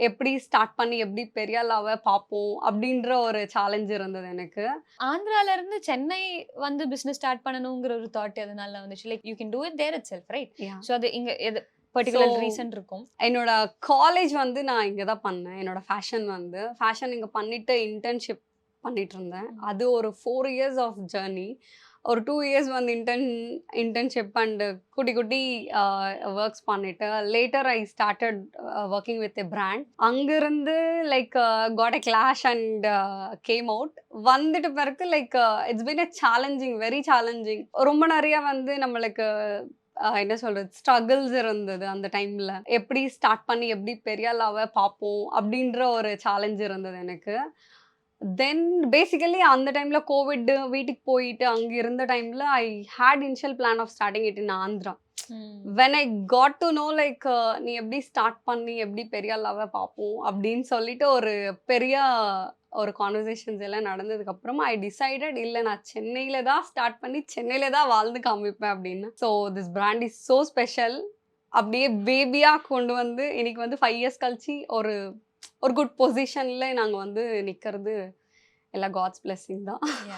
எப்படி ஸ்டார்ட் பண்ணி எப்படி பெரிய ஆளாவ பார்ப்போம் அப்படின்ற ஒரு சேலஞ்ச் இருந்தது எனக்கு. ஆந்திரால இருந்து சென்னை வந்து பிசினஸ் ஸ்டார்ட் பண்ணணுங்கிற ஒரு தாட் எதனால வந்துச்சு? Like you can do it there itself right? Yeah! So அது இங்க எது ஸோ பர்ட்டிகுலர் ரீசன் இருக்கும்? என்னோட காலேஜ் வந்து நான் இங்க தான் பண்ணேன். என்னோட ஃபேஷன் இங்க பண்ணிட்டு இன்டர்ன்ஷிப் பண்ணிட்டு இருந்தேன். ம். அது ஒரு 4 இயர்ஸ் ஆஃப் ஜர்னி. ஒரு 2 இயர்ஸ் வந்து இன்டர்ன்ஷிப் அண்ட் குட்டி குட்டி வொர்க்ஸ் பண்ணிட்டு, later I started working with a brand. அங்கிருந்து like got a clash and came out. வந்துட்ட பிறகு like it's been a challenging, very challenging. ரொம்ப நெறைய வந்து நம்மளுக்கு என்ன சொல்றது? ஸ்ட்ரகிள்ஸ் இருந்தது அந்த டைம்ல. எப்படி ஸ்டார்ட் பண்ணி எப்படி பெரிய ஆளாவ பார்ப்போம் அப்படின்ற ஒரு சேலஞ்ச் இருந்தது எனக்கு. தென் பேசிக்கலி அந்த டைம்ல கோவிட் வீட்டுக்கு போயிட்டு அங்க இருந்த டைம்ல I had initial plan of starting it in Andhra. Hmm. When I got to know like நீ எப்படி ஸ்டார்ட் பண்ணி எப்படி பெரிய ஆளாவ பார்ப்போம் அப்படின்னு சொல்லிட்டு ஒரு பெரிய ஒரு கான்வர்சேஷன்ஸ் எல்லாம் நடந்ததுக்கு அப்புறமா ஐ டிசைடட் இல்ல நான் சென்னையில தான் ஸ்டார்ட் பண்ணி சென்னையில தான் வாழ்ந்து காமிப்பேன் அப்படின்னு. So this brand is so special. அப்படியே பேபியா கொண்டு வந்து இன்னைக்கு வந்து 5 இயர்ஸ் கழிச்சு ஒரு ஒரு குட் பொசிஷன்ல நாங்க வந்து நிக்கிறது எல்லாம் காட்ஸ் பிளெஸிங் தான். யா